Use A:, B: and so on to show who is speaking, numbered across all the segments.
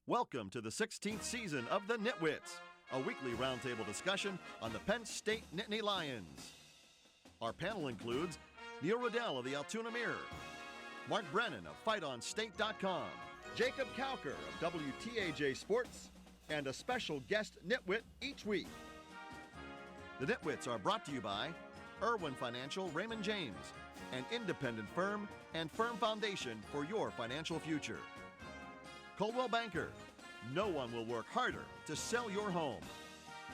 A: Welcome to the 16th season of the NitWits, a weekly roundtable discussion on the Penn State Nittany Lions. Our panel includes Neil Riddell of the Altoona Mirror, Mark Brennan of FightOnState.com, Jacob Cowker of WTAJ Sports, and a special guest nitwit each week. The Nitwits are brought to you by Irwin Financial Raymond James, an independent firm and firm foundation for your financial future. Coldwell Banker, no one will work harder to sell your home.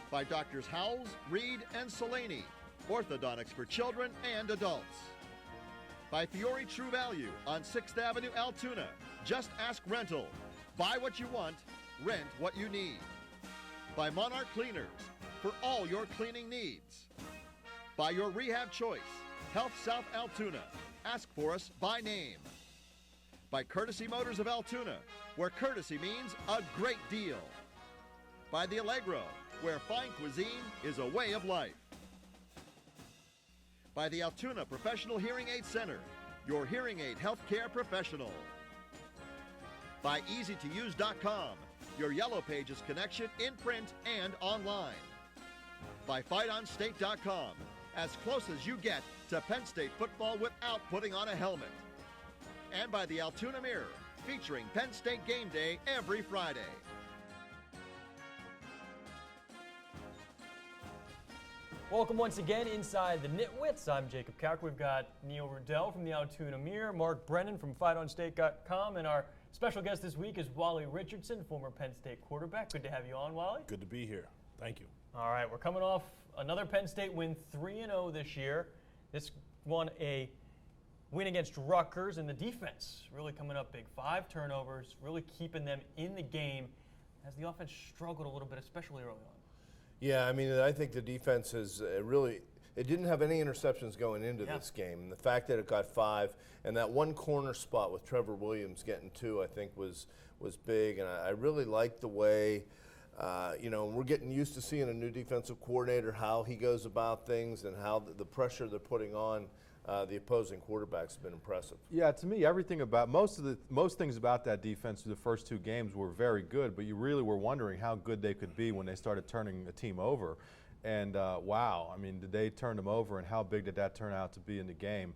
A: By Doctors Howells, Reed, and Solani, orthodontics for children and adults. By Fiore True Value on 6th Avenue, Altoona. Just ask rental. Buy what you want, rent what you need. By Monarch Cleaners, for all your cleaning needs. By Your Rehab Choice, Health South Altoona. Ask for us by name. By Courtesy Motors of Altoona, where courtesy means a great deal. By the Allegro, where fine cuisine is a way of life. By the Altoona Professional Hearing Aid Center, your hearing aid healthcare professional. By EasyToUse.com, your Yellow Pages connection in print and online. By FightOnState.com, as close as you get to Penn State football without putting on a helmet. And by the Altoona Mirror, featuring Penn State game day every Friday.
B: Welcome once again inside the Nitwits. I'm Jacob Cowker. We've got Neil Riddell from the Altoona Mirror, Mark Brennan from FightOnState.com, and our special guest this week is Wally Richardson, former Penn State quarterback. Good to have you on, Wally.
C: Good to be here. Thank you.
B: All right, we're coming off another Penn State win, 3-0 this year. This one a win against Rutgers, and the defense really coming up big. 5 turnovers, really keeping them in the game as the offense struggled a little bit, especially early on.
D: Yeah, I mean, I think the defense has it didn't have any interceptions going into this game. And the fact that it got 5 and that one corner spot with Trevor Williams getting 2, I think was big. And I really like the way, we're getting used to seeing a new defensive coordinator, how he goes about things and how the pressure they're putting on the opposing quarterbacks has been impressive.
E: Yeah, to me, everything about most things about that defense through the first 2 games were very good, but you really were wondering how good they could be when they started turning a team over. And wow, I mean, did they turn them over, and how big did that turn out to be in the game?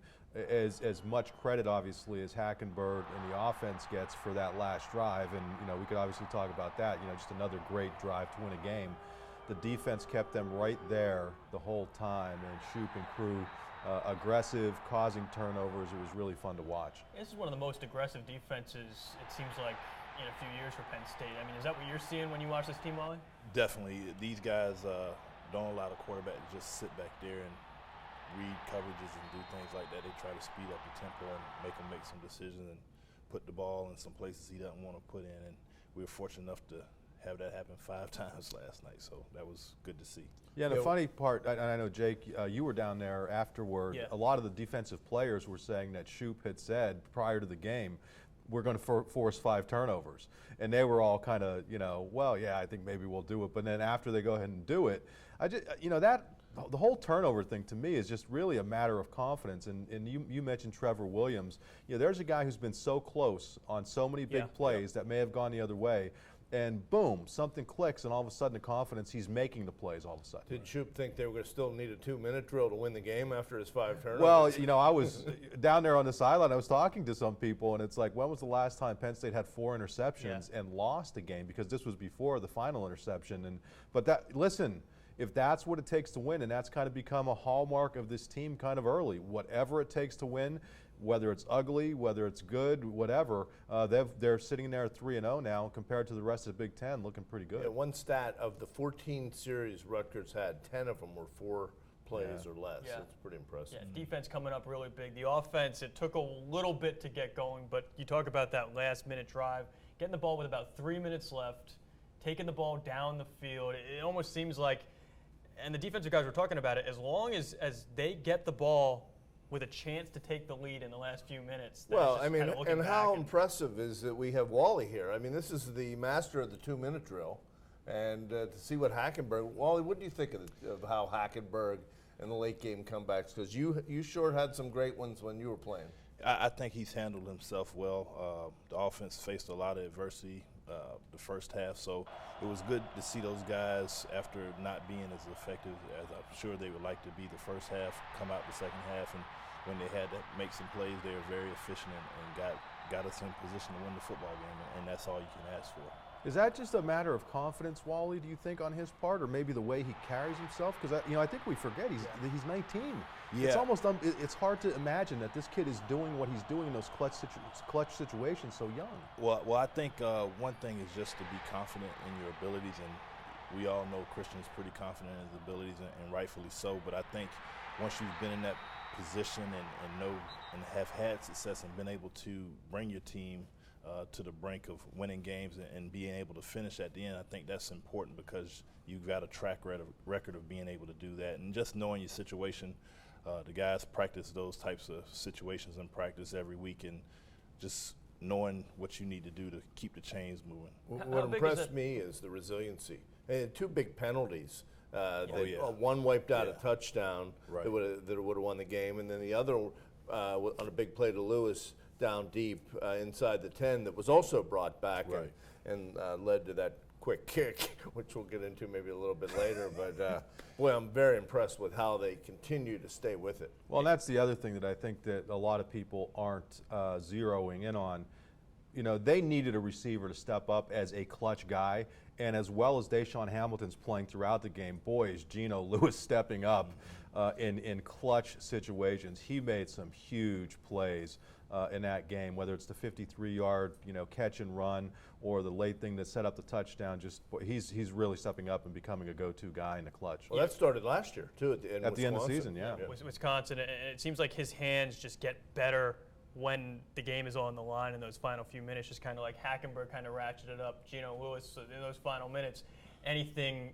E: As much credit, obviously, as Hackenberg and the offense gets for that last drive, and we could obviously talk about that. Just another great drive to win a game. The defense kept them right there the whole time, and Shoop and crew. Aggressive, causing turnovers. It was really fun to watch.
B: This is one of the most aggressive defenses, it seems like, in a few years for Penn State. I mean, is that what you're seeing when you watch this team, Wally?
C: Definitely. These guys don't allow the quarterback to just sit back there and read coverages and do things like that. They try to speed up the tempo and make him make some decisions and put the ball in some places he doesn't want to put in. And we were fortunate enough to have that happen 5 times last night, so that was good to see.
E: Yeah, the funny part, and I know, Jake, you were down there afterward.
B: Yeah.
E: A lot of the defensive players were saying that Shoop had said prior to the game, we're going to force 5 turnovers. And they were all kind of, well, yeah, I think maybe we'll do it. But then after they go ahead and do it, the whole turnover thing to me is just really a matter of confidence. And you mentioned Trevor Williams. There's a guy who's been so close on so many big plays that may have gone the other way. And boom, something clicks, and all of a sudden the confidence, he's making the plays all of a sudden.
D: Did Shoop think they were going to still need a 2-minute drill to win the game after his 5 turnovers?
E: Well, I was down there on the sideline. I was talking to some people, and it's like, when was the last time Penn State had 4 interceptions and lost a game? Because this was before the final interception. Listen, if that's what it takes to win, and that's kind of become a hallmark of this team kind of early, whatever it takes to win, whether it's ugly, whether it's good, whatever, they're sitting there at 3-0 now compared to the rest of the Big Ten, looking pretty good.
D: Yeah, one stat of the 14 series Rutgers had, 10 of them were 4 plays or less.
B: Yeah.
D: So it's pretty impressive.
B: Yeah, defense coming up really big. The offense, it took a little bit to get going, but you talk about that last-minute drive, getting the ball with about 3 minutes left, taking the ball down the field. It almost seems like, and the defensive guys were talking about it, as long as they get the ball with a chance to take the lead in the last few minutes.
D: Well, I mean, and how impressive is that we have Wally here. I mean, this is the master of the 2-minute drill. And to see what Hackenberg, Wally, what do you think of how Hackenberg and the late game comebacks? Because you sure had some great ones when you were playing.
C: I think he's handled himself well. The offense faced a lot of adversity the first half. So it was good to see those guys, after not being as effective as I'm sure they would like to be the first half, come out the second half, and when they had to make some plays, they were very efficient and got us in position to win the football game, and that's all you can ask for.
E: Is that just a matter of confidence, Wally, do you think, on his part, or maybe the way he carries himself? Because I think we forget he's 19.
C: Yeah.
E: It's almost it's hard to imagine that this kid is doing what he's doing in those clutch situations so young.
C: Well, I think one thing is just to be confident in your abilities, and we all know Christian's pretty confident in his abilities, and rightfully so. But I think once you've been in that position and have had success and been able to bring your team to the brink of winning games and being able to finish at the end, I think that's important, because you've got a track record of being able to do that. And just knowing your situation, the guys practice those types of situations in practice every week, and just knowing what you need to do to keep the chains moving.
D: What impressed me is the resiliency. They had 2 big penalties. One wiped out a touchdown that would have won the game, and then the other on a big play to Lewis down deep inside the 10 that was also brought back and led to that quick kick, which we'll get into maybe a little bit later. But boy, I'm very impressed with how they continue to stay with it.
E: Well, and that's the other thing that I think that a lot of people aren't zeroing in on. You know, they needed a receiver to step up as a clutch guy, and as well as Deshaun Hamilton's playing throughout the game, boy, is Geno Lewis stepping up in clutch situations. He made some huge plays in that game, whether it's the 53-yard catch and run or the late thing that set up the touchdown. Just he's really stepping up and becoming a go-to guy in the clutch.
D: Well, that started last year too, at the end
E: of the season. Yeah.
B: Wisconsin, and it seems like his hands just get better when the game is on the line in those final few minutes. Just kind of like Hackenberg kind of ratcheted up Geno Lewis in those final minutes. Anything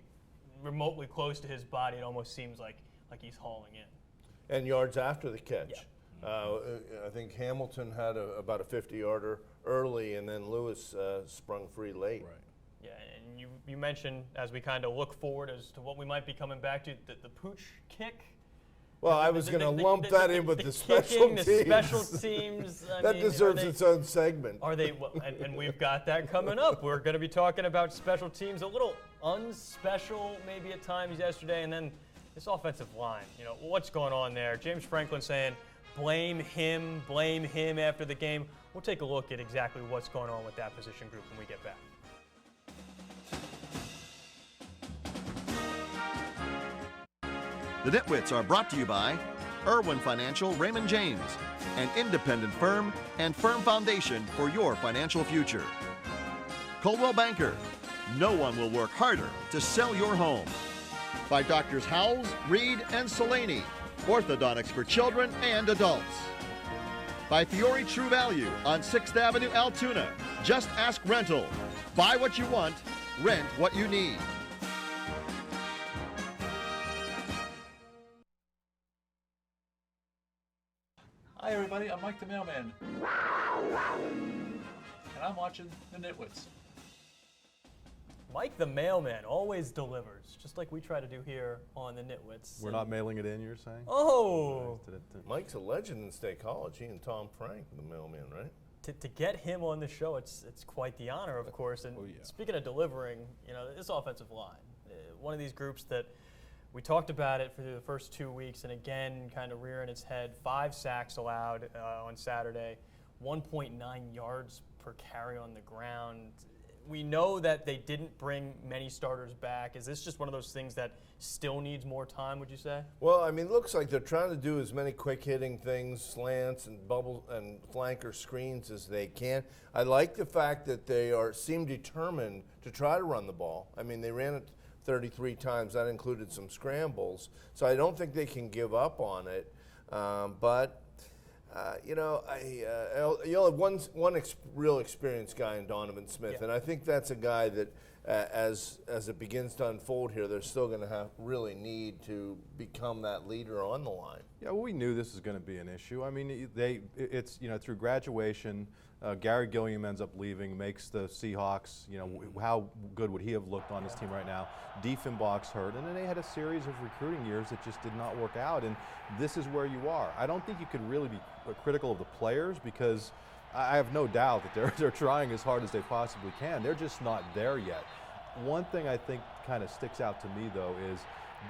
B: remotely close to his body, it almost seems like he's hauling in.
D: And yards after the catch. Yeah. I think Hamilton had about a 50-yarder early, and then Lewis sprung free late.
C: Right.
B: Yeah, and you mentioned, as we kind of look forward as to what we might be coming back to, the pooch kick.
D: Well, I was going to lump that in with the special teams.
B: The special teams.
D: That deserves its own segment.
B: Are they? Well, and we've got that coming up. We're going to be talking about special teams, a little unspecial maybe at times yesterday, and then this offensive line. What's going on there? James Franklin saying, blame him after the game. We'll take a look at exactly what's going on with that position group when we get back.
A: The NitWits are brought to you by Irwin Financial Raymond James, an independent firm and firm foundation for your financial future. Coldwell Banker, no one will work harder to sell your home. By Doctors Howells, Reed, and Solani, orthodontics for children and adults. By Fiore True Value on 6th Avenue, Altoona. Just ask rental. Buy what you want, rent what you need.
F: Hi everybody, I'm Mike the Mailman, and I'm watching the NitWits.
B: Mike the Mailman always delivers, just like we try to do here on the NitWits.
E: We're not mailing it in, you're saying?
B: Oh!
D: Mike's a legend in State College. He and Tom Frank, the Mailman, right?
B: To get him on the show, it's quite the honor, of course. And speaking of delivering, this offensive line, one of these groups that we talked about it for the first 2 weeks, and again, kind of rearing its head. 5 sacks allowed on Saturday, 1.9 yards per carry on the ground. We know that they didn't bring many starters back. Is this just one of those things that still needs more time, would you say?
D: Well, I mean, it looks like they're trying to do as many quick-hitting things, slants and bubble and flanker screens as they can. I like the fact that they seem determined to try to run the ball. I mean, they ran it 33 times. That included some scrambles. So I don't think they can give up on it. You'll have one real experienced guy in Donovan Smith, and I think that's a guy that, as it begins to unfold here, they're still going to really need to become that leader on the line.
E: Yeah, well, we knew this was going to be an issue. I mean, it's through graduation, Gary Gilliam ends up leaving, makes the Seahawks. How good would he have looked on this team right now? Diefenbach's hurt, and then they had a series of recruiting years that just did not work out. And this is where you are. I don't think you could really be critical of the players because I have no doubt that they're trying as hard as they possibly can. They're just not there yet. One thing I think kind of sticks out to me, though, is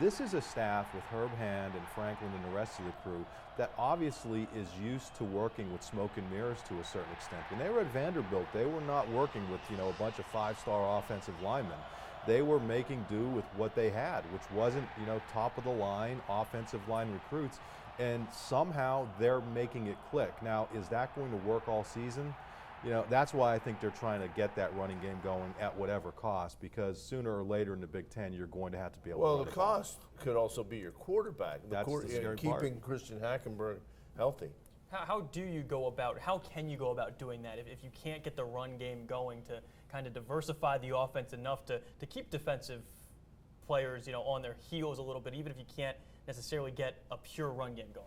E: this is a staff with Herb Hand and Franklin and the rest of the crew that obviously is used to working with smoke and mirrors to a certain extent. When they were at Vanderbilt, they were not working with, a bunch of five-star offensive linemen. They were making do with what they had, which wasn't, top-of-the-line offensive line recruits, and somehow they're making it click. Now, is that going to work all season? That's why I think they're trying to get that running game going at whatever cost, because sooner or later in the Big Ten, you're going to have to be able to run
D: the cost could also be your quarterback.
E: That's the scary
D: keeping
E: part.
D: Christian Hackenberg healthy.
B: How can you go about doing that if you can't get the run game going to kind of diversify the offense enough to keep defensive players, on their heels a little bit, even if you can't necessarily get a pure run game going?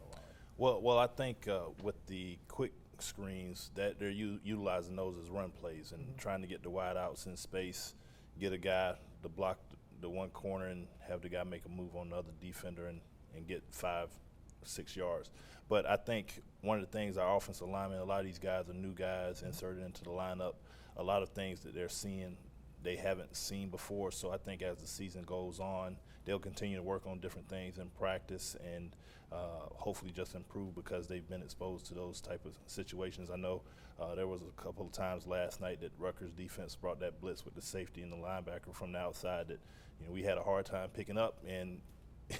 C: Well, I think with the quick screens that they're utilizing those as run plays and trying to get the wide outs in space, get a guy to block the one corner and have the guy make a move on the other defender and get 5 or 6 yards. But I think one of the things our offensive linemen, a lot of these guys are new guys inserted into the lineup. A lot of things that they're seeing they haven't seen before. So I think as the season goes on, they'll continue to work on different things in practice and hopefully just improve because they've been exposed to those type of situations. I know there was a couple of times last night that Rutgers defense brought that blitz with the safety and the linebacker from the outside that we had a hard time picking up. And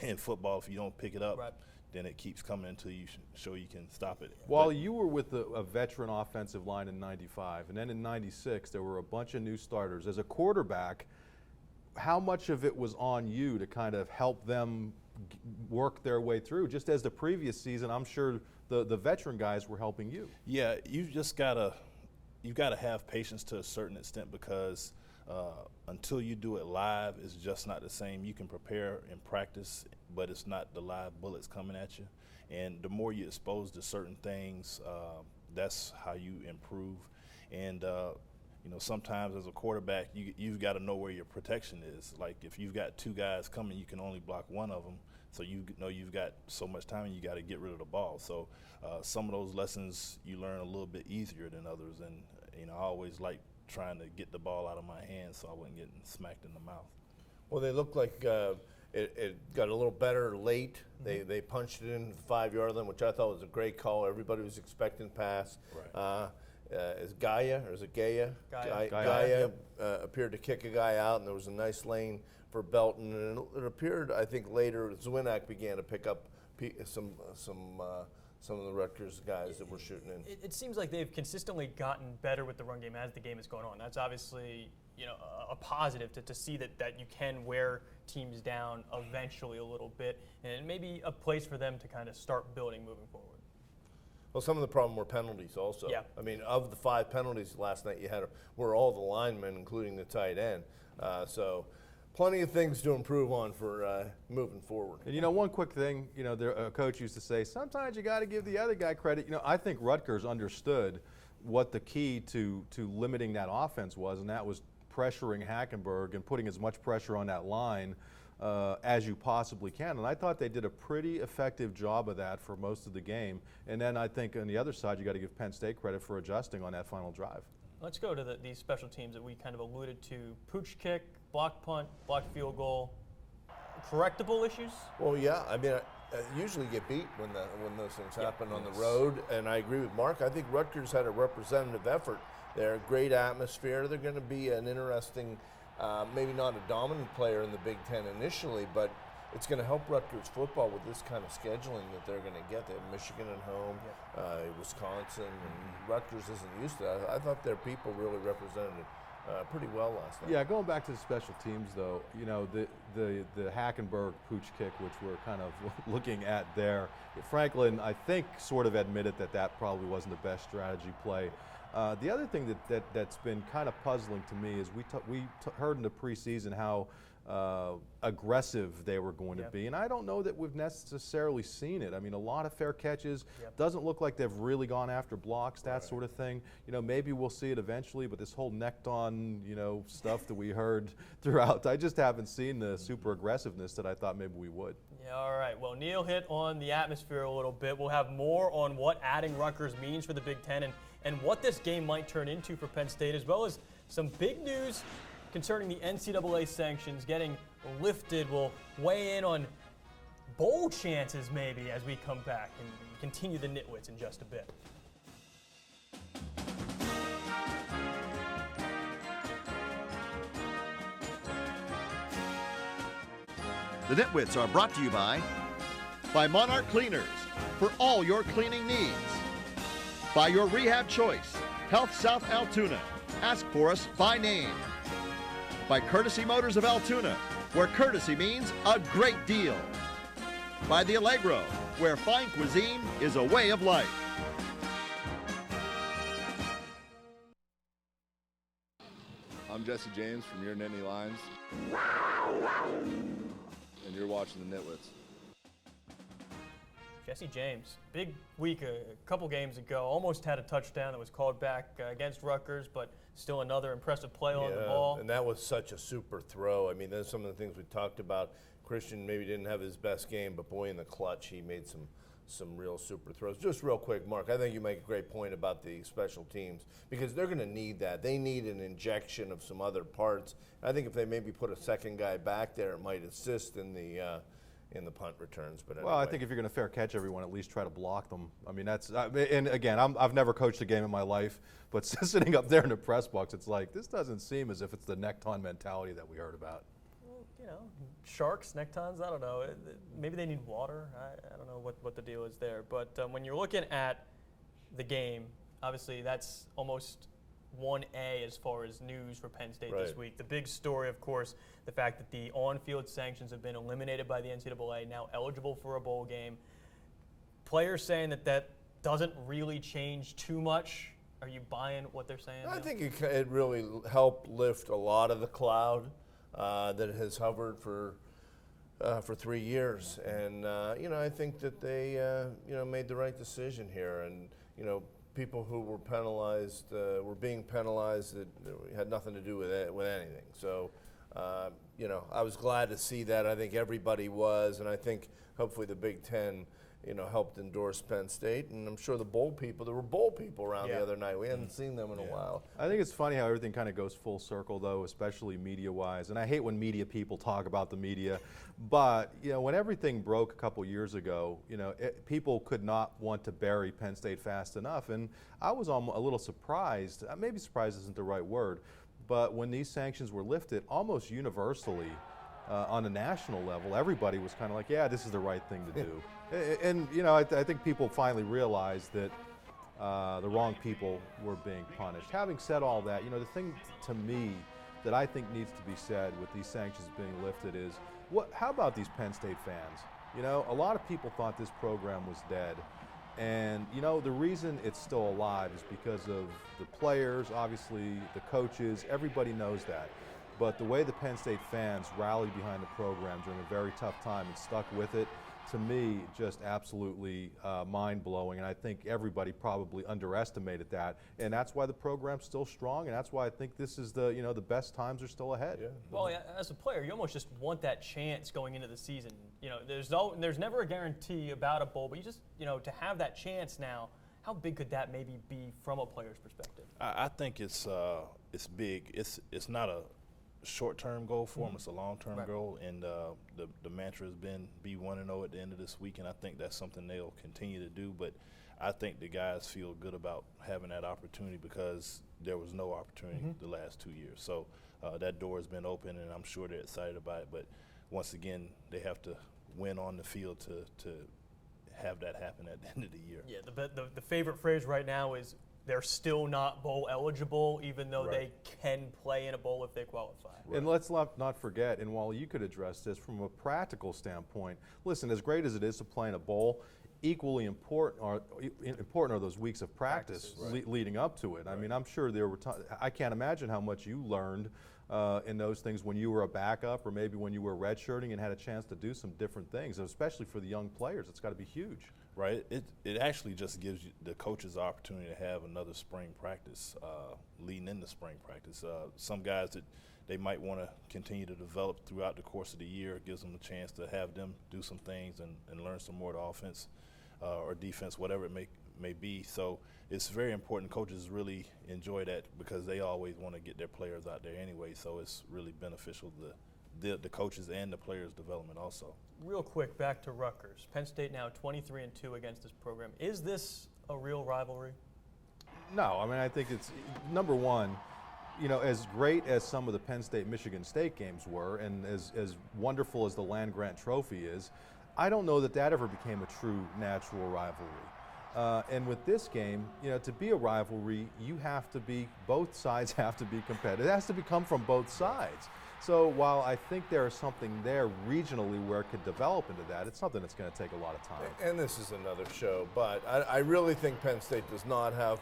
C: in football, if you don't pick it up,
B: right,
C: then it keeps coming until you show you can stop it.
E: While you were with a veteran offensive line in '95, and then in '96 there were a bunch of new starters. As a quarterback, how much of it was on you to kind of help them work their way through? Just as the previous season, I'm sure the veteran guys were helping you.
C: Yeah, you've gotta have patience to a certain extent because until you do it live, it's just not the same. You can prepare in practice, but it's not the live bullets coming at you. And the more you're exposed to certain things, that's how you improve. And sometimes as a quarterback, you've got to know where your protection is. Like if you've got 2 guys coming, you can only block one of them. So you've got so much time and you got to get rid of the ball. So some of those lessons you learn a little bit easier than others. And I always like trying to get the ball out of my hands so I wasn't getting smacked in the mouth.
D: Well, they looked like it got a little better late. Mm-hmm. They punched it in the 5-yard line, which I thought was a great call. Everybody was expecting pass. Right. Is Gaia or is it Gaia? Gaia appeared to kick a guy out, and there was a nice lane for Belton. And it appeared, I think, later Zwinak began to pick up some of the Rutgers guys that were shooting in.
B: It seems like they've consistently gotten better with the run game as the game has gone on. That's obviously a positive to see that you can wear teams down eventually a little bit, and maybe a place for them to kind of start building moving forward.
D: Well, some of the problem were penalties also.
B: Yeah.
D: I mean, of the 5 penalties last night, were all the linemen, including the tight end. So plenty of things to improve on for moving forward.
E: And one quick thing, a coach used to say, sometimes you got to give the other guy credit. I think Rutgers understood what the key to limiting that offense was, and that was pressuring Hackenberg and putting as much pressure on that line as you possibly can. And I thought they did a pretty effective job of that for most of the game. And then I think on the other side, you got to give Penn State credit for adjusting on that final drive.
B: Let's go to these special teams that we kind of alluded to. Pooch kick, block punt, block field goal. Correctable issues?
D: Well, yeah. I mean, usually get beat when those things happen on the road. And I agree with Mark. I think Rutgers had a representative effort there. Great atmosphere. They're going to be an interesting, maybe not a dominant player in the Big Ten initially, but it's going to help Rutgers football with this kind of scheduling that they're going to get. They have Michigan at home, Wisconsin, and Rutgers isn't used to that. I thought their people really represented it pretty well last night.
E: Yeah, going back to the special teams, though, the Hackenberg pooch kick, which we're kind of looking at there, Franklin, I think, sort of admitted that probably wasn't the best strategy play. The other thing that's been kind of puzzling to me is we heard in the preseason how aggressive they were going to be, and I don't know that we've necessarily seen it. I mean, a lot of fair catches. Doesn't look like they've really gone after blocks, that sort of thing. Maybe we'll see it eventually, but this whole necked-on, stuff that we heard throughout, I just haven't seen the super aggressiveness that I thought maybe we would.
B: Yeah, all right. Well, Neil hit on the atmosphere a little bit. We'll have more on what adding Rutgers means for the Big Ten and and what this game might turn into for Penn State, as well as some big news concerning the NCAA sanctions getting lifted. We'll weigh in on bowl chances maybe as we come back and continue the NitWits in just a bit.
A: The NitWits are brought to you by Monarch Cleaners for all your cleaning needs. By your rehab choice, Health South Altoona. Ask for us by name. By Courtesy Motors of Altoona, where courtesy means a great deal. By the Allegro, where fine cuisine is a way of life.
G: I'm Jesse James from your Nittany Lions, and you're watching the NitWits.
B: Jesse James, big week a couple games ago, almost had a touchdown that was called back against Rutgers, but still another impressive play on the ball.
D: And that was such a super throw. I mean, that's some of the things we talked about. Christian maybe didn't have his best game, but boy, in the clutch, he made some real super throws. Just real quick, Mark, I think you make a great point about the special teams because they're going to need that. They need an injection of some other parts. I think if they maybe put a second guy back there, it might assist in the punt returns. But anyway.
E: Well, I think if you're going to fair catch everyone, at least try to block them. I mean, and again, I've never coached a game in my life, but sitting up there in the press box, it's like, this doesn't seem as if it's the neckton mentality that we heard about.
B: You know, sharks, nectons, I don't know. Maybe they need water. I don't know what the deal is there. But when you're looking at the game, obviously that's almost 1A as far as news for Penn State this week. The big story, of course, the fact that the on-field sanctions have been eliminated by the NCAA, now eligible for a bowl game. Players saying that doesn't really change too much. Are you buying what they're saying?
D: I think it really helped lift a lot of the cloud that has hovered for 3 years, and I think that they made the right decision here, and people who were penalized were being penalized that had nothing to do with anything. So I was glad to see that. I think everybody was, and I think hopefully the Big Ten helped endorse Penn State, and I'm sure there were bowl people around the other night. We hadn't seen them in a while.
E: I think it's funny how everything kind of goes full circle, though, especially media-wise. And I hate when media people talk about the media, but when everything broke a couple years ago, people could not want to bury Penn State fast enough, and I was a little surprised. Maybe surprised isn't the right word, but when these sanctions were lifted, almost universally. On a national level, everybody was kind of like, yeah, this is the right thing to do. And I think people finally realized that the wrong people were being punished. Having said all that, the thing to me that I think needs to be said with these sanctions being lifted is, how about these Penn State fans? A lot of people thought this program was dead. And, the reason it's still alive is because of the players, obviously, the coaches, everybody knows that. But the way the Penn State fans rallied behind the program during a very tough time and stuck with it, to me, just absolutely mind-blowing. And I think everybody probably underestimated that. And that's why the program's still strong, and that's why I think this is the best times are still ahead.
B: Yeah. Well, as a player, you almost just want that chance going into the season. There's never a guarantee about a bowl, but you just, to have that chance now, how big could that maybe be from a player's perspective?
C: I think it's big. It's not a short-term goal for them. It's a long-term goal, and the mantra has been be 1-0 at the end of this week, and I think that's something they'll continue to do. But I think the guys feel good about having that opportunity because there was no opportunity the last 2 years. So that door has been open, and I'm sure they're excited about it. But once again, they have to win on the field to have that happen at the end of the year.
B: Yeah, the favorite phrase right now is they're still not bowl eligible, even though they can play in a bowl if they qualify.
E: And let's not forget, and Wally, you could address this from a practical standpoint. Listen, as great as it is to play in a bowl, equally important are those weeks of practice leading up to it. I mean, I'm sure there were I can't imagine how much you learned in those things when you were a backup or maybe when you were redshirting and had a chance to do some different things, especially for the young players. It's got to be huge.
C: Right. It actually just gives you the coaches the opportunity to have another spring practice leading into spring practice. Some guys that they might want to continue to develop throughout the course of the year, gives them a chance to have them do some things and learn some more of the offense or defense, whatever it may be. So it's very important. Coaches really enjoy that because they always want to get their players out there anyway. So it's really beneficial to the coaches and the players' development also.
B: Real quick, back to Rutgers. Penn State now 23-2 against this program. Is this a real rivalry?
E: No, I mean, I think it's, number one, you know, as great as some of the Penn State-Michigan State games were, and as wonderful as the land-grant trophy is, I don't know that ever became a true natural rivalry. And with this game, you know, to be a rivalry, both sides have to be competitive. It has to come from both sides. So while I think there is something there regionally where it could develop into that, it's something that's going to take a lot of time.
D: And this is another show, but I really think Penn State does not have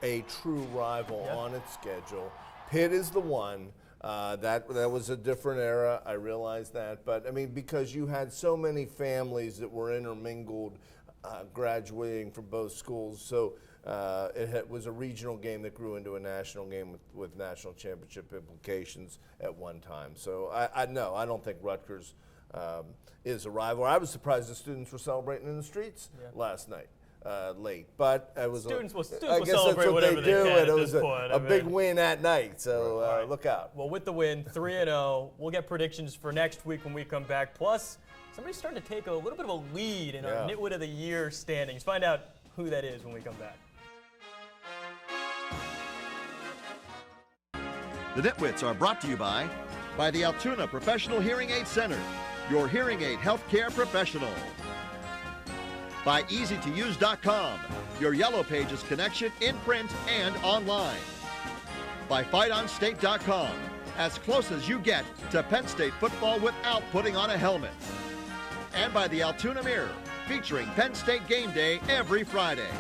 D: a true rival on its schedule. Pitt is the one. That was a different era, I realize that. But, I mean, because you had so many families that were intermingled graduating from both schools, so it was a regional game that grew into a national game with national championship implications at one time. So, I don't think Rutgers is a rival. I was surprised the students were celebrating in the streets last night. Late, but it was
B: students will
D: I guess
B: celebrate
D: that's what
B: whatever
D: they do,
B: can
D: and it
B: at
D: was
B: this point.
D: a big win at night. So
B: right.
D: Look out.
B: Well, with the win, 3-0, we'll get predictions for next week when we come back. Plus, somebody's starting to take a little bit of a lead in our Nitwit of the Year standings. Find out who that is when we come back.
A: The Nitwits are brought to you by the Altoona Professional Hearing Aid Center, your hearing aid healthcare professional. By EasyToUse.com, your Yellow Pages connection in print and online. By FightOnState.com, as close as you get to Penn State football without putting on a helmet. And by the Altoona Mirror, featuring Penn State game day every Friday.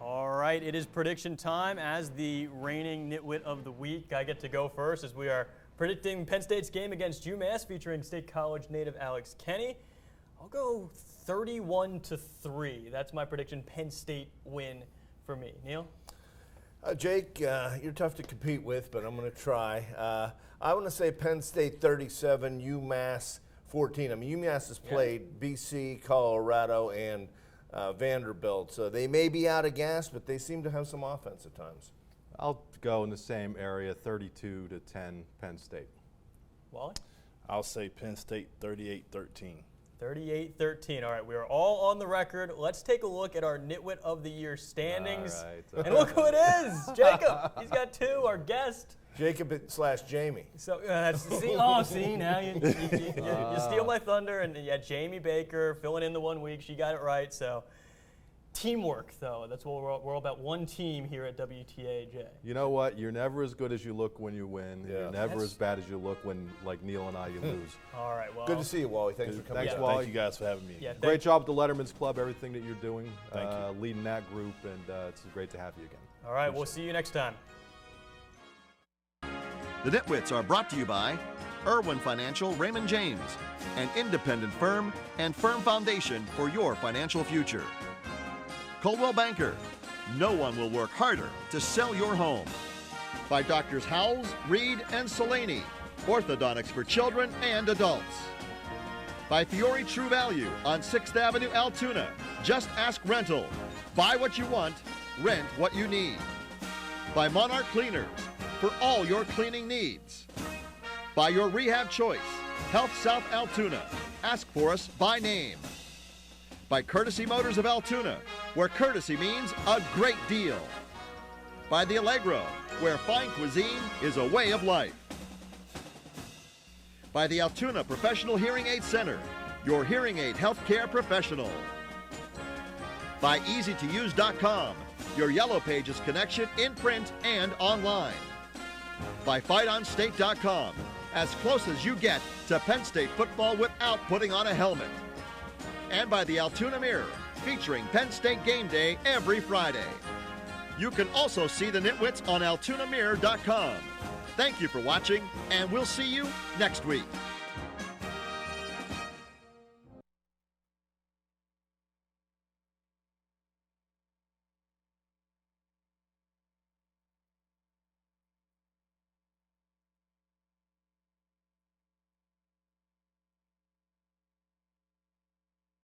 B: All right, it is prediction time as the reigning Nitwit of the Week. I get to go first as we are predicting Penn State's game against UMass featuring State College native Alex Kenny. I'll go 31-3. That's my prediction. Penn State win for me. Neil?
D: Jake, you're tough to compete with, but I'm going to try. I want to say Penn State 37, UMass 14. I mean, UMass has played BC, Colorado, and Vanderbilt. So they may be out of gas, but they seem to have some offense at times.
E: I'll go in the same area, 32-10 Penn State.
B: Wally?
C: I'll say Penn State 38-13.
B: 38-13. All right, we are all on the record. Let's take a look at our Nitwit of the Year standings.
E: All right.
B: And look who it is, Jacob. He's got two, our guest.
D: Jacob/Jamie.
B: So see now you steal my thunder, and Jamie Baker filling in the 1 week. She got it right. So teamwork, though. That's what we're all about. One team here at WTAJ.
E: You know what? You're never as good as you look when you win.
D: Yeah.
E: You're never as bad as you look when, like Neil and I, you lose.
B: All right. Well,
D: Good to see you, Wally. Thanks for coming.
E: Thanks,
D: down.
E: Wally.
C: Thank you guys for having me.
B: Yeah,
E: Great job with the Letterman's Club, everything that you're doing,
C: Thank you.
E: leading that group, and it's great to have you again.
B: All right. We'll see you next time.
A: The Nitwits are brought to you by Irwin Financial Raymond James, an independent firm and firm foundation for your financial future. Coldwell Banker, no one will work harder to sell your home. By Doctors Howells, Reed, and Solani, orthodontics for children and adults. By Fiore True Value on 6th Avenue, Altoona. Just ask rental. Buy what you want, rent what you need. By Monarch Cleaners, for all your cleaning needs. By your rehab choice, Health South Altoona. Ask for us by name. By Courtesy Motors of Altoona, where courtesy means a great deal. By the Allegro, where fine cuisine is a way of life. By the Altoona Professional Hearing Aid Center, your hearing aid healthcare professional. By EasyToUse.com, your Yellow Pages connection in print and online. By FightOnState.com, as close as you get to Penn State football without putting on a helmet. And by the Altoona Mirror, featuring Penn State game day every Friday. You can also see the Nitwits on AltoonaMirror.com. Thank you for watching, and we'll see you next week.